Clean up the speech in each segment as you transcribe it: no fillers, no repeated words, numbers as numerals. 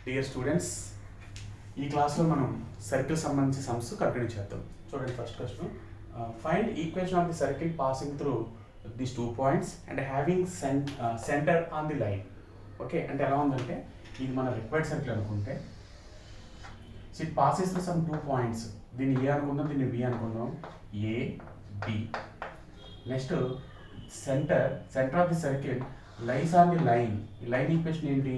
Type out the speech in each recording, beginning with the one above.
Dear students, ఈ క్లాస్లో మనం సర్కిల్ సంబంధించి సమ్స్ కంటిన్యూ చేద్దాం. చూడండి, first question, find equation of the circle passing through these 2 points and having centre on the line. Okay, అంటే ఎలా ఉందంటే ఇది మన రిక్వైర్డ్ సర్కిల్ అనుకుంటే, so it passes through some 2 points. దీన్ని ఏ అనుకుందాం, దీన్ని బి అనుకుందాం, A B. Next centre of the circle lies on the line. ఈ లైన్ ఈక్వేషన్ ఏంటి,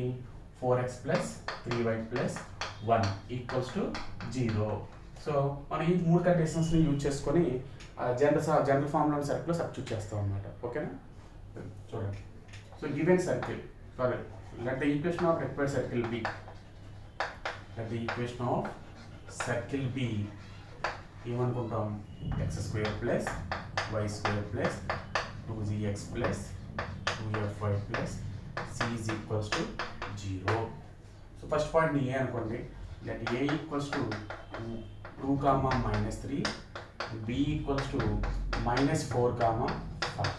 4x + 3y + 1 = 0. సో మనం ఈ 3 కండిషన్స్ని యూజ్ చేసుకొని జనరల్ ఫార్ములా సర్కిల్లో సబ్స్టిట్యూట్ చేస్తాం అన్నమాట. ఓకేనా, చూడండి. So given circle, let the equation of required circle be, let the equation of circle be ఏమనుకుంటాం, x² + y² + 2gx + 2fy + c = 0. So first point A అనుకోండి. Let a = 2, -3, b = -4, 5.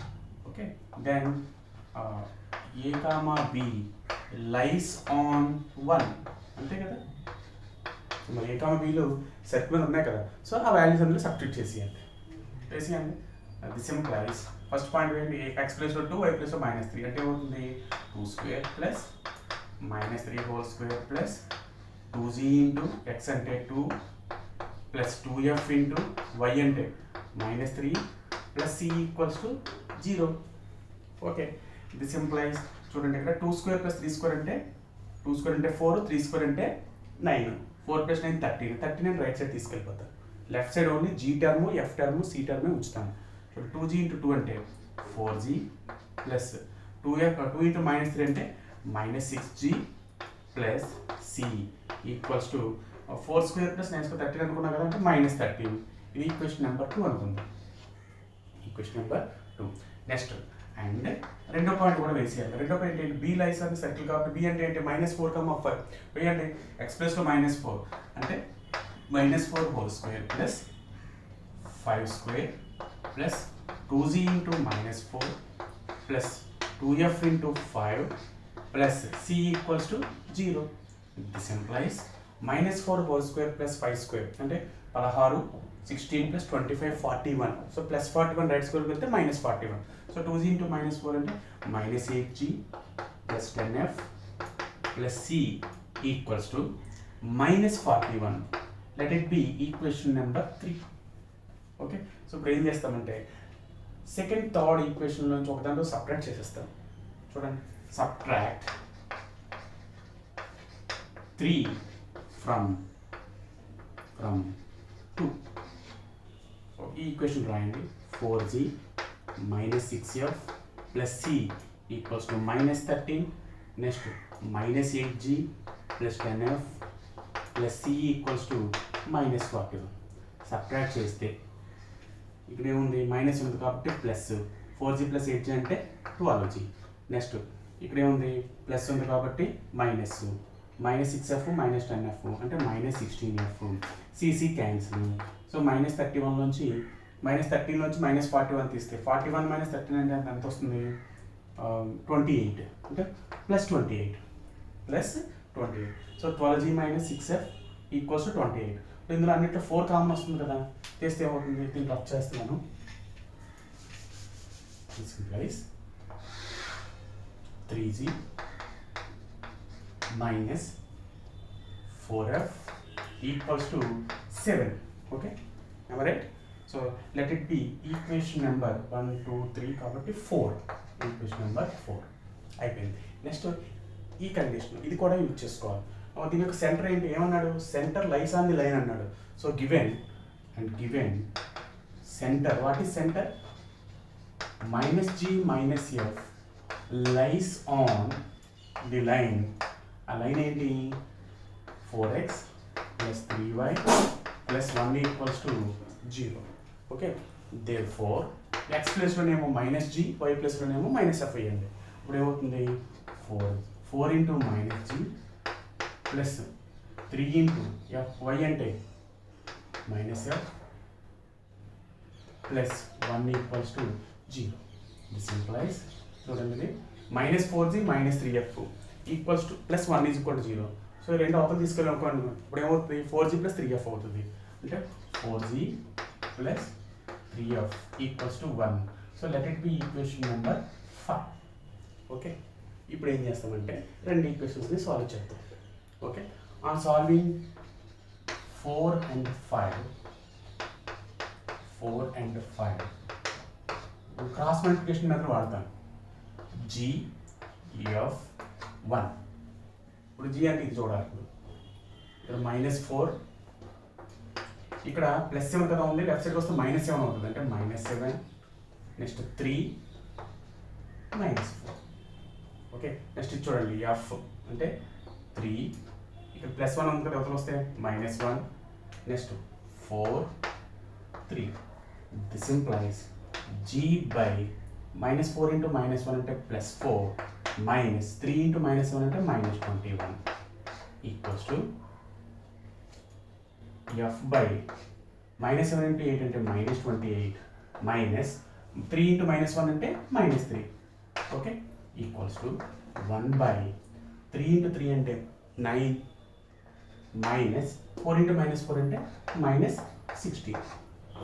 Okay, then a, b lies on 1, అంతే కదా. మరి a, bలో circle ఉన్నాయి కదా, so ఆ values అందులో substitute చేసేయండి. అది సింప్లైజ్. ఫస్ట్ పాయింట్ ఏంటి, x ప్లేస్లో 2, y ప్లేస్లో -3, అంటే ఏమవుతుంది, 2² + -3² + 2g ఇంటూ x అంటే 2 + 2f ఇంటూ y అంటే -3 + c = 0. Okay, this implies. చూడండి, ఇక్కడ 2² + 3² అంటే 2² అంటే 4, 3² అంటే 9, 4 + 9 13. 13 నేను రైట్ సైడ్ తీసుకెళ్ళిపోతాను. Left side only g term, f term, c term ఉంచుతాను. చూడండి, 2g ఇంటూ 2 అంటే 4g + 2f 2 ఇంటూ -3 అంటే -6g + c = 4² + 9² 13 అనుకున్నా కదా, అంటే -13. ఇది ఈక్వేషన్ నెంబర్ 2 అనుకుందాం. Equation number 2. నెక్స్ట్ అండ్ రెండో పాయింట్ కూడా వేసేయాలి. రెండో పాయింట్ ఏంటి, బి లైస్ ఆన్ సర్కిల్ కాబట్టి బి అంటే ఏంటి, -4, 5. బి అంటే x ప్లేస్లో -4 అంటే -4² + 5² + 2g into -4 + 2f into 5 + c = 0. This implies -4² + 5² అంటే 16, 16 + 25 41. సో +41 రైట్ స్క్వేర్ వెళ్తే -41. సో 2g ఇంటూ -4 అంటే -8g + 10f + c = -41. Let it be equation number 3. Okay, so ఇప్పుడు ఏం చేస్తామంటే సెకండ్, థర్డ్ ఈక్వేషన్ నుంచి ఒక దాంట్లో సబ్ట్రాక్ట్ చేసేస్తాం. చూడండి, సబ్ట్రాక్ట్ 3 ఫ్రమ్ 2. ఈ ఈక్వేషన్ రాయండి. 4g -6f + c = -13. Next -8g + 10f + c = -41. Subtract చేస్తే ఇక్కడ ఏముంది, మైనస్ ఉంది కాబట్టి ప్లస్, 4g + 8g అంటే 12g. నెక్స్ట్ ఇక్కడ ఏముంది, ప్లస్ ఉంది కాబట్టి -6f -10f అంటే -16f. cc cancel. సో -31 నుంచి -13 నుంచి -41 తీస్తే 41 - 13 అంటే ఎంత వస్తుంది, 28 అంటే +28 +28. So 12g - 6f = 28. ఇందులో అన్నిట్లో 4 కామన్ వస్తుంది కదా, చేస్తే ఏమవుతుంది, దీన్ని రఫ్ చేస్తున్నాను. సింప్లైజ్ 3g - 4f = 7. Okay, right. So let it be equation number 1, 2, 3 కాబట్టి 4. ఈక్వేషన్ నెంబర్ 4 అయిపోయింది. నెక్స్ట్ ఈ కండిషన్, ఇది కూడా యూజ్ చేసుకోవాలి. దీని యొక్క సెంటర్ ఏంటి, ఏమన్నాడు, centre lies on the line అన్నాడు. So given centre, what is centre, -g - f lies on the line. ఆ లైన్ ఏంటి, 4x + 3y + 1 = 0. Okay, therefore x ప్లేస్లోనేమో -g, y ప్లేస్లోనేమో -f అయ్యండి. ఇప్పుడు ఏమవుతుంది, 4 into -g + 3 into f, y అంటే -f + 1 = 0. This implies, చూడండి, -4g - 3f +1 = 0. సో రెండు అవతలు తీసుకెళ్ళి అనుకోండి, ఇప్పుడు ఏమవుతుంది 4g + 3f అవుతుంది. అంటే 4g + 3f = 1. So let it be equation number 5. Okay, ఇప్పుడు ఏం చేస్తామంటే రెండు ఈక్వేషన్స్ని సాల్వ్ చేద్దాం. Okay, on solving 4 and 5 cross multiplication method వాడతాను. GF1. ఇప్పుడు G అంటే ఇది చూడాలి. ఇక్కడ -4, ఇక్కడ +7 కదా ఉంది, లెఫ్ట్ సైడ్కి వస్తే -7 అవుతుంది. అంటే -7, నెక్స్ట్ 3 -4. ఓకే, నెక్స్ట్ ఇది చూడండి F అంటే 3, ఇక్కడ +1 ఉంది కదా, అవతల వస్తే -1, next 4 3. This implies G by -4 × -1 అంటే +4 -3 × -7 అంటే -21 ఈక్వల్స్ టు F by -7 × 8 అంటే -28 -3 × -1 అంటే -3. ఓకే, ఈక్వల్స్ టు 1 by 3 × 3 అంటే 9 -4 × -4 అంటే -16.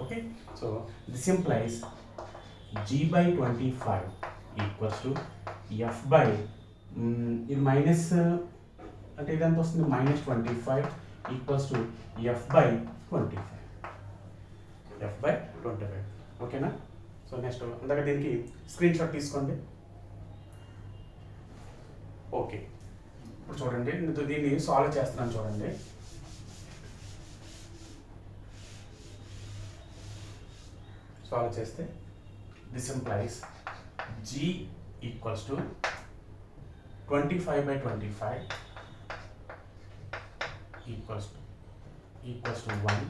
Okay, so this implies G by 25 equals to F by ఇది మైనస్ అంటే ఇదంతా వస్తుంది -25 ఈక్వల్స్ టు F by 25. ఓకేనా? సో నెక్స్ట్ అందాక దీనికి స్క్రీన్ షాట్ తీసుకోండి. ఓకే, ఇప్పుడు చూడండి, దీన్ని సాల్వ్ చేస్తున్నాను చూడండి. సాల్వ్ చేస్తే this implies G equals to 25/25 equals to 1.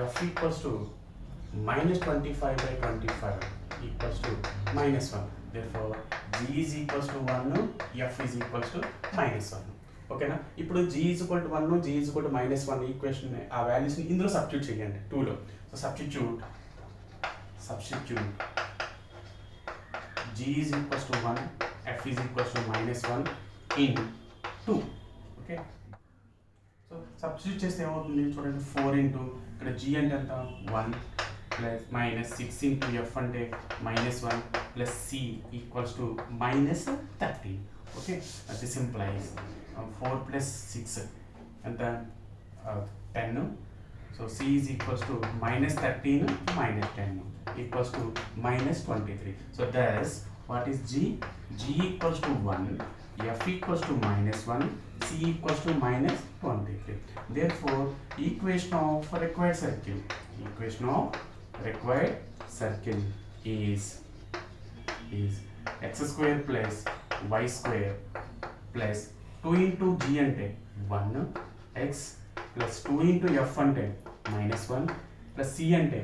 F equals to -25/25 equals to -1. Therefore G is equals to 1, F is equals to -1. ఓకేనా? ఇప్పుడు G is equal to 1, G is equal to -1 equation ఆ వాల్యూస్ని ఇందులో substitute చేయండి 2లో. So substitute G is equals to 1, F is equals to -1 in 2. Okay, so substitute చేస్తే ఏమవుతుంది చూడండి. 4 ఇంటూ ఇక్కడ G అంటే ఎంత 1 -6 ఇంటూ F అంటే -1 plus C equals to -13. Okay, this implies 4 + 6 ఎంత 10. So C is equals to -13 -10 equals to -23. So thus what is G? G equals to 1, F equals to -1, C equals to -23. Therefore equation of required circle is x square plus y square plus 2 into G ante 1, x plus 2 into F ante -1 plus C ante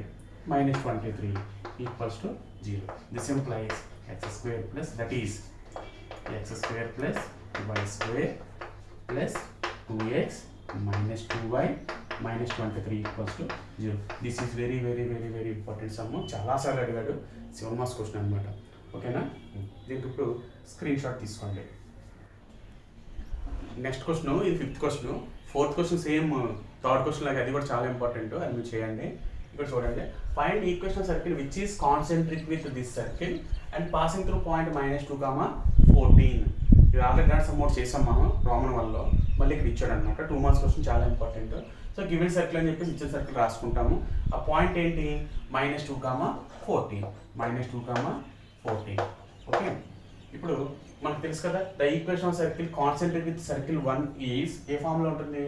-23 equals to 0. This implies x square plus, that is x square plus y square plus 2x minus 2y minus 23 equals to 0. This is very important sum. చాలా సార్లు అడిగాడు, 7 marks question అనమాట. ఓకేనా? దీనికి ఇప్పుడు screen shot తీసుకోండి. Next question, ఇది 5th question. 4th question same 3rd question లాగా అది కూడా చాలా ఇంపార్టెంట్, అది మీరు చేయండి. ఇక్కడ చూడండి, find equation circle which is concentric with this circle and passing through point -2, 14. ఇది ఆల్రెడీ సమ్అట్ చేసాం మనం రోమన్ 1లో, మళ్ళీ ఇక్కడ ఇచ్చాడు అనమాట. 2 మార్క్స్ క్వశ్చన్ చాలా ఇంపార్టెంట్. సో గివెన్ సర్కిల్ అని చెప్పేసి ఇచ్చిన సర్కిల్ రాసుకుంటాము. ఆ పాయింట్ ఏంటి -2, 14 -2, 14. ఓకే, ఇప్పుడు మనకు తెలుసు కదా, the equation of circle concentric with circle 1 is a ఫామ్లో ఉంటుంది.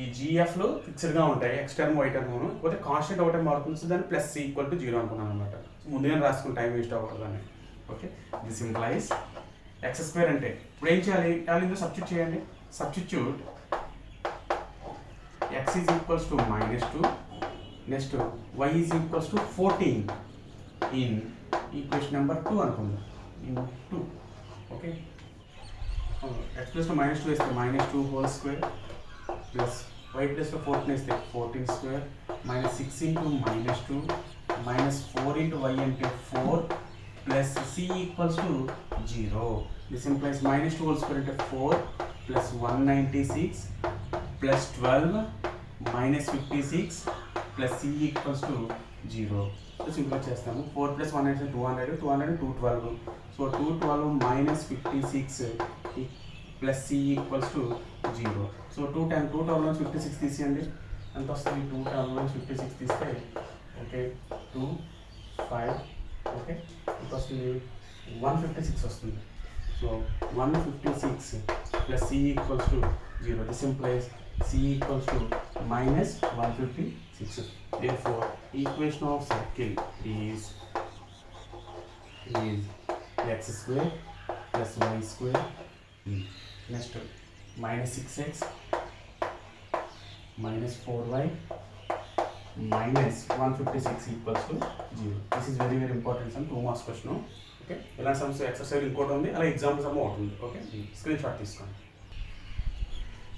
ఈ GFలో ఫిక్స్డ్గా ఉంటాయి, ఎక్స్ టర్మ్ వై టర్మ్, పోతే కాన్స్టెంట్ ఒకటే మారుతుంది. సో దాన్ని +C = 0 అనుకున్నాను అనమాట. సో ముందుగానే రాసుకుని టైం వేస్ట్ అవ్వకూడదని. Okay, this implies x square అంటే ఇప్పుడు ఏం చేయాలి, ఇందులో సబ్స్టిట్యూట్ చేయండి. Substitute x is equals to -2, next y is equals to 14 in equation number 2 అనుకుందాం, in 2. ఓకే, x ప్లస్ -2 వేస్తే -2 whole square plus y plus 14 వేస్తే 14 స్క్వేర్ -6 ఇంటూ -2 -4 ఇంటూ y అంటే 4 plus C equals to 0. This implies -2 whole square అంటే 4 plus 196 plus 12 minus 56 plus c equals to 0. So simple చేస్తాము. 4 plus 1 is 200, 200, 212. So 212 minus 56 plus c equals to 0. So 212 నుంచి 56 తీసేయండి. ఎంత వస్తుంది? 212 నుంచి 56 తీస్తే ఓకే 2 5 ఓకే ఎంత వస్తుంది? 156 వస్తుంది. So 156 plus c equals to 0. This implies c equals to minus 156. Therefore, equation of circle is x square plus y square. Next, minus 6x minus 4y minus 156 equals to 0. This is very important sum. 2 marks question. Okay. ఇలాంటి sums exercise ఇంకోటి ఉంది, అలా example sum ఒకటి ఉంది. Okay, screen shot తీసుకోండి.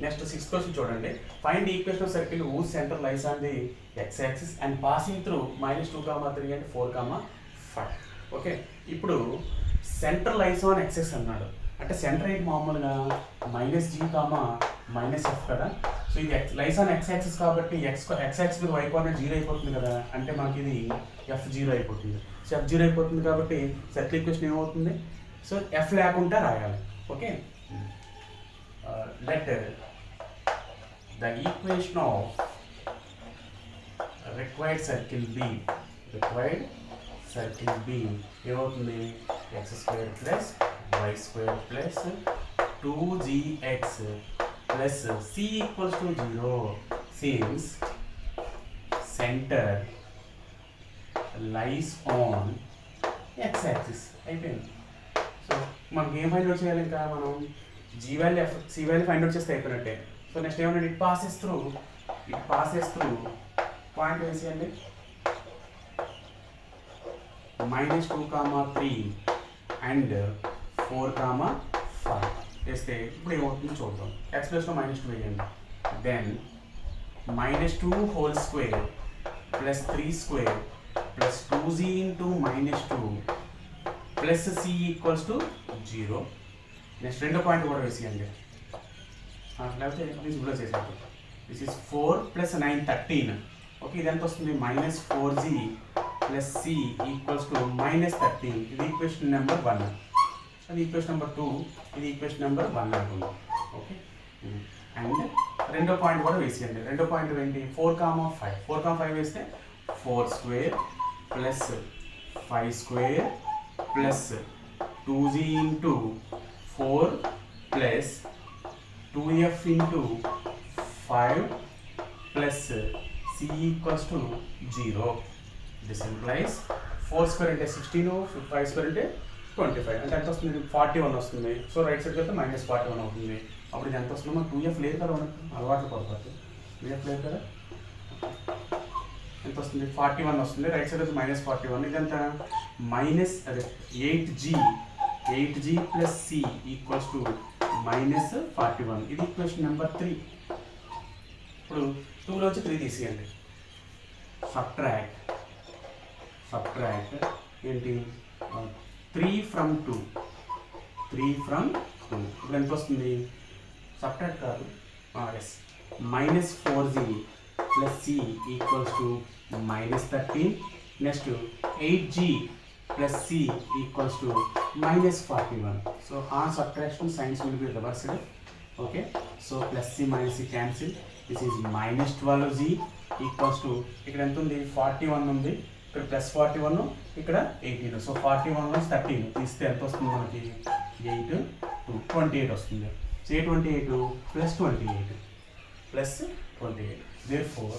Next 6th question చూడండి. Find the equation of circle whose centre lies on the x axis and passing through -2, 3 and 4, 5. Okay, ఇప్పుడు centre lies on axis అన్నాడు అంటే సెంటర్ ఏంటి? మామూలుగా -g, -f కదా. సో ఇది lies on X axis కాబట్టి X axis మీద y coordinate 0 అయిపోతుంది కదా, అంటే మనకి ఇది f 0 అయిపోతుంది. సో f 0 అయిపోతుంది కాబట్టి సర్కిల్ ఈక్వేషన్ ఏమవుతుంది? సో f లేకుండా రాయాలి. Okay, let the equation of required circle B ఏమవుతుంది? x square plus y square plus 2gx plus c equals to 0 since center lies on x axis. అయిపోయింది. So మనకి ఏం find out చేయాలి? ఇంకా మనం g value c value find out చేస్తే అయిపోయినట్టే. So next ఏమన్నా ఇట్ పాసెస్ త్రూ పాయింట్ వేసేయండి. -2, 3 అండ్ 4, 5 వేస్తే ఇప్పుడు ఏమవుతుందో చూద్దాం. ఎక్స్ ప్లస్లో -2 వేయండి. Then -2 whole square plus 3 square plus 2z into -2 plus c equals to 0. Next రెండో పాయింట్ కూడా వేసేయండి. లేకపోతే సింపుల్గా చేసేది. This is 4 + 9 13. ఓకే, ఇది ఎంత వస్తుంది? -4z plus c equals to -13. ఇది ఈక్వేషన్ నెంబర్ 1. అది ఈక్వేషన్ నెంబర్ 2, ఇది ఈక్వేషన్ నెంబర్ 1 అనుకుందాం. ఓకే, అండ్ రెండో పాయింట్ కూడా వేసేయండి. రెండో పాయింట్ ఏంటి? 4, 5. 4, 5 వేస్తే 4 square plus 5 square plus 2z into 4 plus 2f into 5 plus c equals to 0. This implies 4 square అంటే 16, 5 స్క్వేర్ అంటే 25. అంటే ఎంత వస్తుంది? 41 వస్తుంది. సో రైట్ సైడ్కి వెళ్తే -41 అవుతుంది. అప్పుడు ఇది ఎంత వస్తుంది? మనకు 2f లేదు కదా, మనకు అలవాట్లు పొరపాటు 2f లేదు కదా. ఎంత వస్తుంది? 41 వస్తుంది. రైట్ సైడ్ అయితే -41. ఇదంతా అదే 8g plus c equals to -41. ఇది ఈక్వేషన్ నెంబర్ 3. ఇప్పుడు 2లోంచి 3 తీసేయండి. సబ్ట్రాక్ట్ ఏంటి? 3 from 2. ఇప్పుడు ఎంత వస్తుంది? సబ్ట్రాక్ట్ కాదు, yes -4z plus c equals to -13. Next 8g plus c equals to -41. So on subtraction signs will be reversed. Okay, so plus c minus c cancel. This is -12z equals to ఇక్కడ ఎంత ఉంది? 41 ఉంది. ఇక్కడ +41, ఇక్కడ 18. So 41 + 13 తీస్తే ఎంత వస్తుంది మనకి? 8 2 28 వస్తుంది. సో 28 + 28. Therefore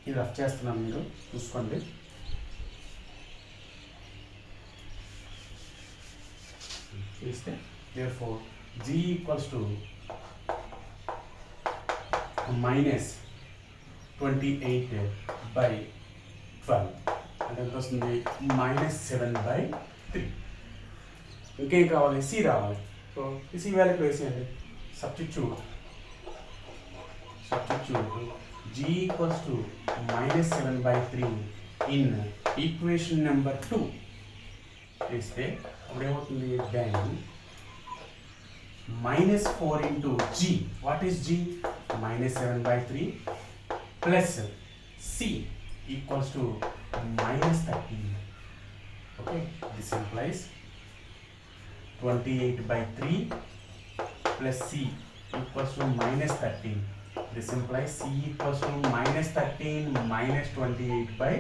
ఇది రఫ్ చేస్తున్నాం, మీరు చూసుకోండి. తీస్తే therefore g ఈక్వల్స్ టు -28/12 అంటే ఎంత వస్తుంది? -7/3. ఇంకేం కావాలి? c రావాలి. సో ఈ c వాల్యూకి వేసేయండి. Substitute g equals to -7/3 in equation number 2 వేస్తే అప్పుడు ఏమవుతుంది? Then minus 4 into G. What is G? Minus 7 by 3 plus C equals to minus 13. Okay, this implies 28 by 3 plus C equals to minus 13. This implies C equals to minus 13 minus 28 by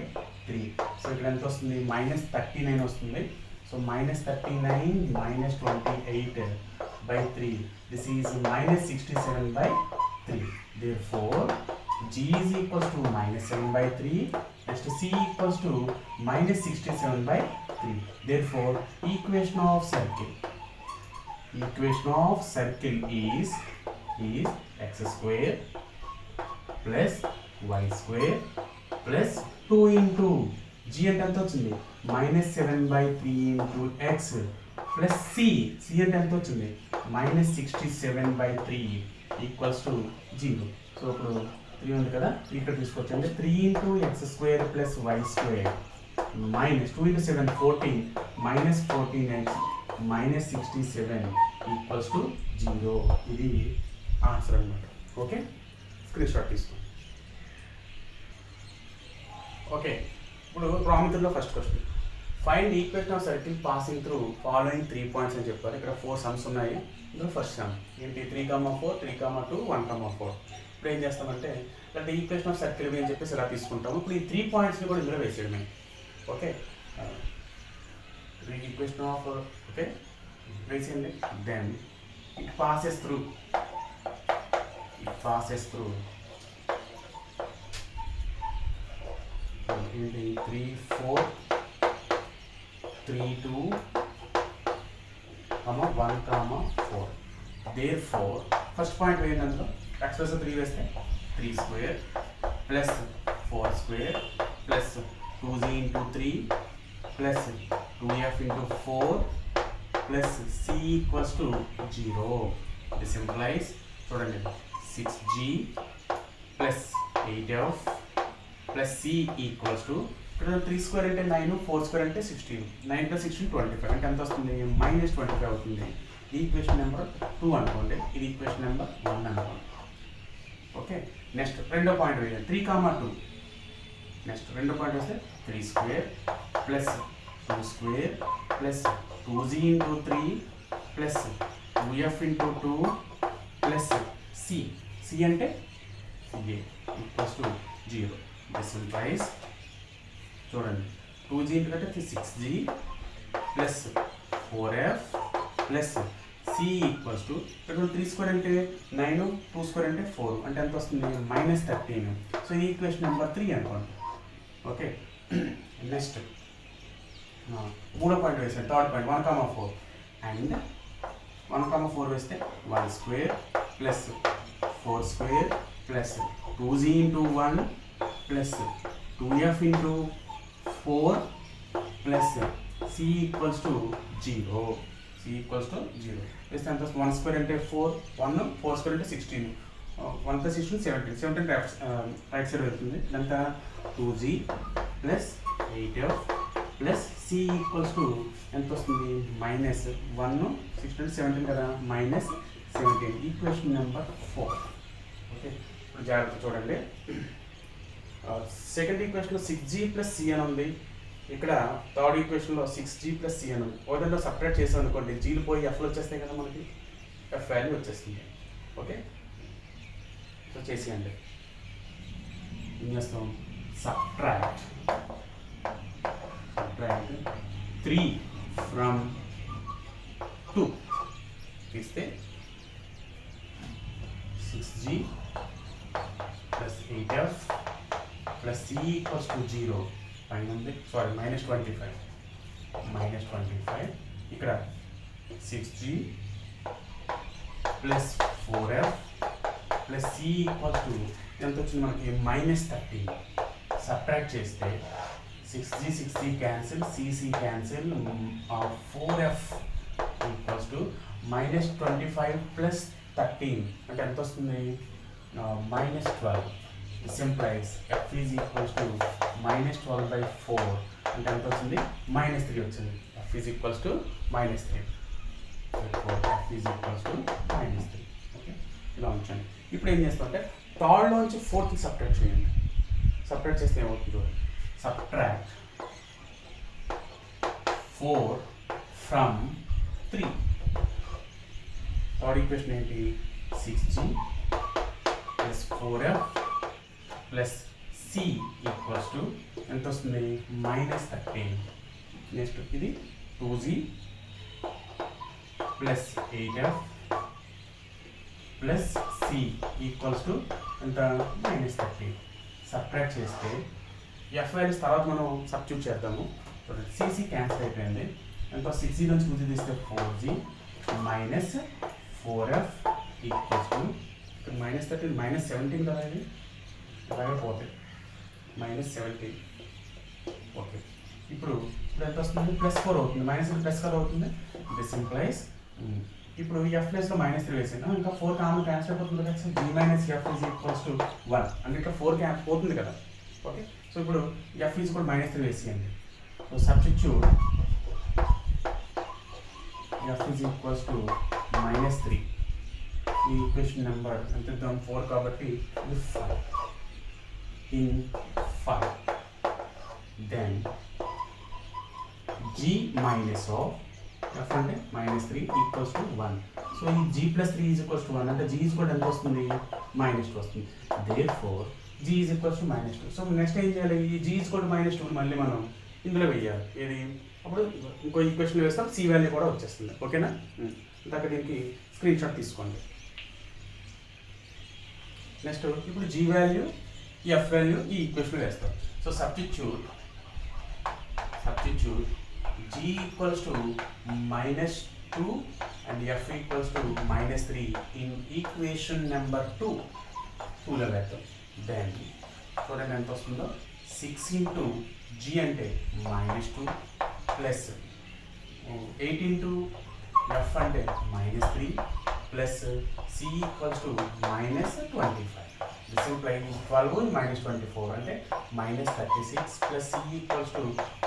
3. So ఇక్కడ ఎంత వస్తుంది? minus 39 వస్తుంది. So minus 39 minus 28 by 3. This is minus 67 by 3. Therefore, G is equals to minus 7 by 3. Next C equals to minus 67 by 3. Therefore, equation of circle is x square plus y square plus 2 into G అంటే ఎంత వచ్చింది? minus 7 by 3 into x plus C అంటే ఎంత వచ్చింది? minus 67 by 3 equals to 0. So ఇప్పుడు 3 ఉంది కదా, ఇక్కడ తీసుకొచ్చండి. 3 into x square plus y square minus 2 into 7 14 minus 14x minus 67 equals to 0. ఇది ఆన్సర్ అన్నమాట. ఓకే, స్క్రీన్ షాట్ తీసుకోండి. ఓకే, ఇప్పుడు ప్రామిటర్లో first question, find equation of circle passing through following 3 points అని చెప్పారు. ఇక్కడ 4 సమ్స్ ఉన్నాయి. ఇందులో ఫస్ట్ సమ్ ఏంటి? 3,4 3,2 1,4. ఇప్పుడు ఏం చేస్తామంటే అంటే ఈక్వేషన్ ఆఫ్ సర్కిల్ అని చెప్పేసి ఇలా తీసుకుంటాము. ఇప్పుడు ఈ 3 పాయింట్స్ని కూడా ఇందులో వేసేయడమే. ఓకే, ఈక్వేషన్ ఆఫ్ ఓకే వేసేయండి. దెన్ ఇట్ పాసెస్ త్రూ ఏంటి 3 4 3 2 1 4. Therefore, ఫస్ట్ పాయింట్ వేయండి. అందులో x ప్లస్ 3 వేస్తే 3 square plus 4 square plus 2z into 3 plus 2f into 4 plus c equals to 0. This implies చూడండి 6g plus 8f plus c equals to ఇక్కడ 3 square అంటే 9, 4 square అంటే 16, 9 plus 16 25 అంటే ఎంత వస్తుంది? మైనస్ 25 అవుతుంది. ఈ ఈక్వేషన్ నెంబర్ 2 అనుకోండి, ఇది ఈక్వేషన్ నెంబర్ 1 అనుకోండి. ఓకే, నెక్స్ట్ రెండో పాయింట్ వేయండి. 3,2 నెక్స్ట్ రెండో పాయింట్ వస్తే 3 square plus 2 square plus 2z into 3 plus 2f into 2 plus c అంటే a equals to 0. This implies చూడండి 2g అంటే 6g plus 4f plus c equals to ఇక్కడ 3 square అంటే 9, 2 స్క్వేర్ అంటే 4 అంటే ఎంత వస్తుంది? మైనస్ 13. సో ఈ ఈక్వేషన్ నెంబర్ 3 అనుకోండి. ఓకే, నెక్స్ట్ మూడో పాయింట్ వేసాను. థర్డ్ పాయింట్ 1,4 అండ్ 1,4 వేస్తే 1 square plus 4 square plus 2z into 1 plus 2f into 4 plus c equals to 0. వేస్తే ఎంత? 1 స్క్వేర్ అంటే 4 4 స్క్వేర్ అంటే 16, 1 ప్లస్ 16 17 రైట్ సైడ్ వెళ్తుంది. ఇదంతా 2g plus 8f plus c equals to ఎంత వస్తుంది? మైనస్ 1 16 అంటే 17 కదా, మైనస్ 17. Equation number 4. ఓకే, ఇప్పుడు జాగ్రత్త చూడండి. సెకండ్ ఈక్వేషన్లో 6g ప్లస్ c అని ఉంది. ఇక్కడ థర్డ్ ఈక్వేషన్లో 6g ప్లస్ c అని ఉంది. ఓదర్లో సపరేట్ చేసాం అనుకోండి, జీలు పోయి ఎఫ్లు వచ్చేస్తాయి కదా, మనకి ఎఫ్ వాల్యూ వచ్చేస్తుంది. ఓకే, సో చేసేయండి. ఏం చేస్తాం? సబ్ట్రాక్ట్ 3 ఫ్రమ్ 2 తీస్తే 6g plus 8f plus c equals to 0 పైన ఉంది. సారీ మైనస్ 25 ఇక్కడ 6g plus 4f plus c equals to ఎంత వచ్చింది మనకి? మైనస్ 13. సబ్ట్రాక్ట్ చేస్తే 6g cancel, c cancel, 4f equals to minus 25 plus 13 అంటే ఎంత వస్తుంది? Minus 12. This implies f is equals to minus 12/4 అంటే ఎంత వచ్చింది? మైనస్ 3 వచ్చింది. f is equals to minus 3. f is equals to -3. Okay, ఇలా ఉంచండి. ఇప్పుడు ఏం చేస్తామంటే థర్డ్లోంచి ఫోర్త్ సబ్ట్రాక్ట్ చేయండి. సబ్ట్రాక్ట్ చేస్తే ఏమవుతుంది చూడండి. Subtract 4 from 3. థర్డ్ ఈక్వేషన్ ఏంటి? 6g plus 4f plus c equals to ఎంత వస్తుంది? -13. నెక్స్ట్ ఇది 2g plus 8f plus c equals to ఎంత? -13. సబ్ట్రాక్ట్ చేస్తే ఎఫ్ వాల్యూస్ తర్వాత మనం సబ్స్టిట్యూట్ చేద్దాము. చూడండి, cc క్యాన్సిల్ అయిపోయింది. ఎంత? 6g నుంచి 2g తీస్తే 4g minus 4f equals to -13 -17 కదా, ఇది అలాగే పోతుంది -17. ఓకే, ఇప్పుడు ఎంత వస్తుంది? +4 అవుతుంది. +4 అవుతుంది. దిస్ ఇంప్లైస్ ఇప్పుడు ఎఫ్ ప్లేస్లో -3 వేసాను, ఇంకా 4 కామన్ క్యాన్సిల్ అయిపోతుంది కదా. g minus F is equals to 1 అంటే ఇక్కడ 4 క్యాన్సిల్ పోతుంది కదా. ఓకే, సో ఇప్పుడు ఎఫ్ ఈజ్ కూడా -3 వేసేయండి. So substitute F is equals to -3. ఈ ఈక్వేషన్ నెంబర్ ఎంత ఇద్దాం? 4 కాబట్టి ఇది 5. In 5 then g minus of f అంటే -3 ఈక్వల్స్ టు 1. సో ఈ g plus 3 is equals to 1 అంటే g ఈజ్ కూడా ఎంత వస్తుంది? -2 వస్తుంది. Therefore g is equals to -2. So next ఏం చేయాలి? ఈ g ఈజ్ కూడా -2 మళ్ళీ మనం ఇందులో వేయాలి. ఏది? అప్పుడు ఇంకో ఈక్వేషన్ వేస్తాం, c వాల్యూ కూడా వచ్చేస్తుంది. ఓకేనా? ఇందాక దీనికి స్క్రీన్ షాట్ తీసుకోండి. నెక్స్ట్ ఇప్పుడు g వాల్యూ, ఎఫ్ వాల్యూ ఈ ఈక్వేషన్ వేస్తాం. So substitute g equals to -2 and F equals to -3 in equation number 2లో వేస్తాం. దెన్ చూడండి ఎంత వస్తుందో. 6 ఇంటూ g అంటే -2 ప్లస్ 8 ఇంటూ ఎఫ్ అంటే -3 plus c equals to -25. This implies 12 -24 అంటే -36 plus c equals to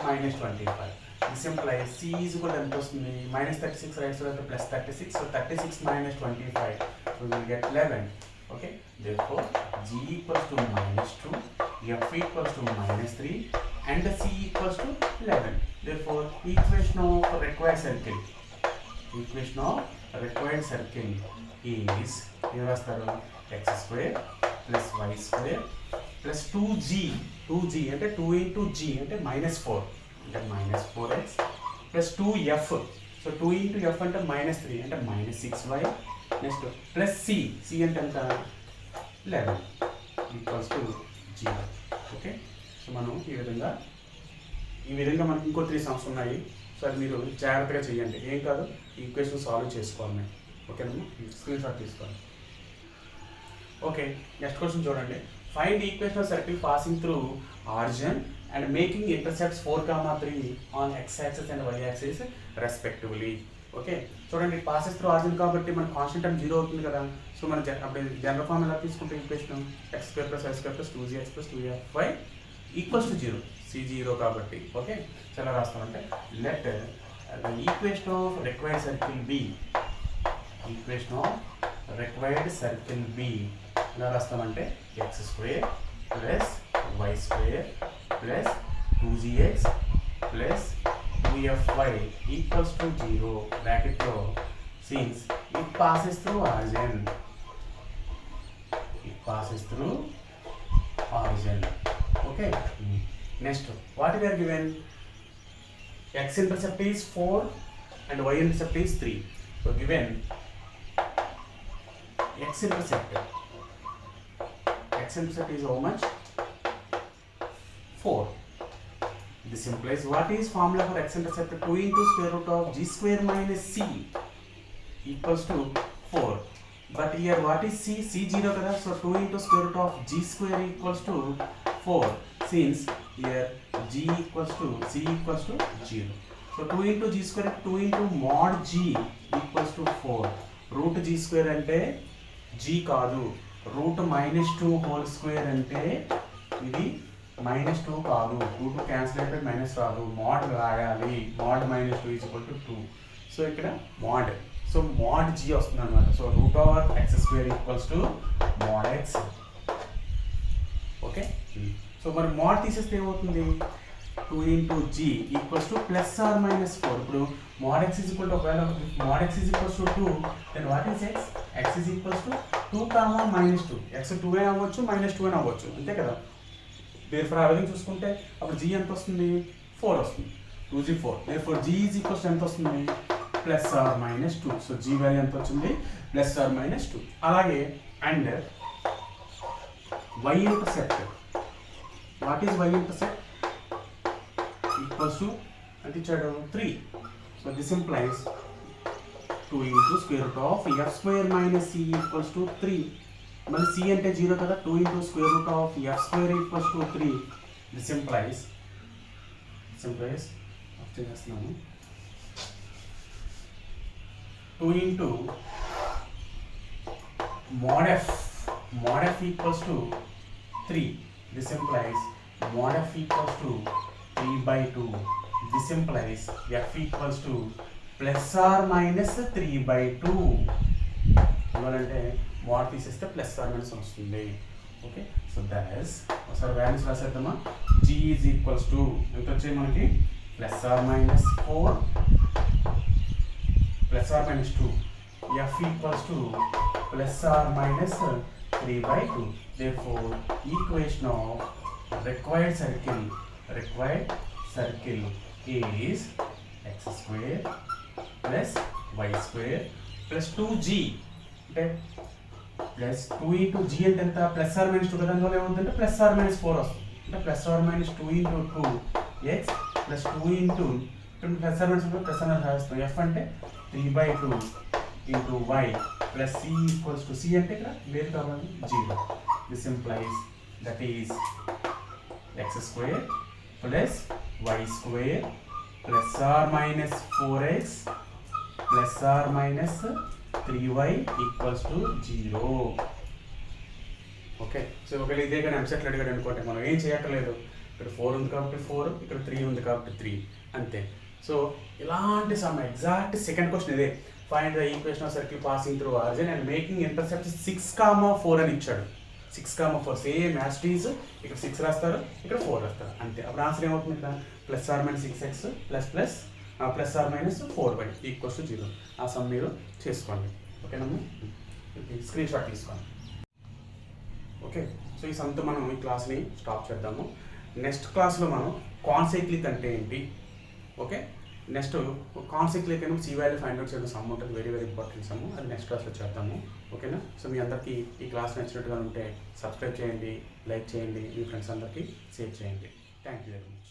-25. This implies c is equal to ఎంత వస్తుంది? -36 right so that plus 36. So 36 minus 25. So we will get 11. Okay. Therefore g equals to -2, f equals to -3 and c equals to 11. Therefore equation of required circle is x square plus y square plus 2g అంటే 2 into g అంటే -4 అంటే -4x plus 2f. So 2 into f అంటే -3 అంటే -6y. Next plus c అంటే ఎంత? 11 equals to 0. Okay, so మనం ఈ విధంగా మనకి ఇంకో 3 సమ్స్ ఉన్నాయి. సో అది మీరు జాగ్రత్తగా చేయండి, ఏం కాదు, ఈక్వేషన్ సాల్వ్ చేసుకోవాలి మేము. ఓకేనమ్మా, స్క్రీన్ షాట్ తీసుకోండి. ఓకే, నెక్స్ట్ క్వశ్చన్ చూడండి. Find equation of circle passing through origin and making intercepts 4,3 on x axis and y axis respectively. Okay, చూడండి, ఇట్ పాసెస్ త్రూ ఆరిజిన్ కాబట్టి మన కాన్స్టెంట్ టైం 0 అవుతుంది కదా. సో మనం అప్పుడు జనరల్ ఫార్మ్ ఎలా తీసుకుంటే equation x² + y² + 2gx + 2fy equals to 0. c 0 కాబట్టి. ఓకే, చాలా రాస్తామంటే let the equation of required circle be ఎలా రాస్తామంటే x² + y² + 2gx + 2fy equals to 0 బ్రాకెట్లో since it passes through origin. Okay, next what we are given? X intercept is 4 and y intercept is 3. So given x intercept is how much? 4. This implies what is formula for x intercept? 2 into square root of g² minus c equals to 4. But here what is c? c 0 kada. So 2 into square root of g² equals to 4. Since here c equals to 0. So 2 into g², 2 into mod g equals to 4. Root g² అంటే g కాదు. Root -2 whole square అంటే ఇది -2 కాదు. Root cancel అయిపోయి minus రాదు, mode రాయాలి. Mode -2 is equal to 2. So ఇక్కడ mode so mod g వస్తుంది అనమాట. So √(x²) equals to mod x. Okay, so మరి mod తీసేస్తే ఏమవుతుంది, 2 into g equals to +or-4. ఇప్పుడు mod x is equal to, ఒకవేళ mod x is equals to 2, then what is x? x is equals to 2, -2. x 2 అయినా అవ్వచ్చు, -2 అయినా అవ్వచ్చు, అంతే కదా. therefore ఆ విధంగా చూసుకుంటే అప్పుడు g ఎంత వస్తుంది, 4 వస్తుంది. 2g 4. therefore g is equals to ఎంత వస్తుంది, +or-2. సో g వాల్యూ ఎంత వచ్చింది, +or-2. అలాగే and y-intercept. What is y-intercept? Equals to అంటే ఇచ్చాడు 3. So this implies 2 into √(f² - c) equals to 3. మళ్ళీ c అంటే 0 కదా, 2 into √(f² equals to 3. This implies చేస్తున్నాను 2 into mod f equals to 3. This implies mod f equals to 3/2. This implies f equals to +or-3/2. ఇవ్వాలంటే mod తీసేస్తే +or- వస్తుంది. Okay, so that is ఒకసారి values రాసేద్దామా. g is equals to ఎంత వచ్చాయి మనకి, +or-4 +or-2. f equals to +or-3/2. therefore equation of required circle is x² plus y² plus 2g అంటే plus 2 into g అంటే ఎంత, +or-2 కదా, అందువల్ల ఏమవుతుందంటే +or-4 వస్తుంది. అంటే +or-2 into 2x plus 2 into +or-4 రాస్తాం. f అంటే 3/2 into y plus c equals to, c అంటే ఇక్కడ లేదు కాబట్టి 0. This implies that is x² plus y² +or-4x +or-3y equals to 0. Okay, so ఒకవేళ ఇదే కానీ ఎంసెట్లు అడిగాడు అనుకోండి, మనం ఏం చేయక్కర్లేదు. ఇక్కడ 4 ఉంది కాబట్టి 4, ఇక్కడ 3 ఉంది కాబట్టి 3, అంతే. సో ఇలాంటి సమ్ ఎగ్జాక్ట్ సెకండ్ క్వశ్చన్ ఇదే. Find the equation of circle passing through origin and making intercept 6,4 అని ఇచ్చాడు. 6,4 సేమ్ యాజ్ ఇట్ ఈజ్. ఇక్కడ 6 రాస్తారు, ఇక్కడ 4 రాస్తారు, అంతే. అప్పుడు ఆన్సర్ ఏమవుతుంది, ఇక్కడ +or-6x ++4y ఈక్వల్స్ టు 0. ఆ సమ్ మీరు చేసుకోండి. ఓకేనమ్మా, స్క్రీన్ షాట్ తీసుకోండి. ఓకే, సో ఈ సమ్తో మనం ఈ క్లాస్ని స్టాప్ చేద్దాము. నెక్స్ట్ క్లాస్లో మనం కాన్సైక్లిక్ అంటే ఏంటి, ఓకే, నెక్స్ట్ కాన్సైక్లిక్ అని సి వాల్యూ ఫైండ్ అవుట్ చేయడం సమ్ ఉంటుంది, వెరీ వెరీ ఇంపార్టెంట్ సమ్. అది నెక్స్ట్ క్లాస్లో చేద్దాము. ఓకేనా, సో మీ అందరికీ ఈ క్లాస్ నచ్చినట్టుగా ఉంటే సబ్స్క్రైబ్ చేయండి, లైక్ చేయండి, మీ ఫ్రెండ్స్ అందరికీ షేర్ చేయండి. Thank you very much.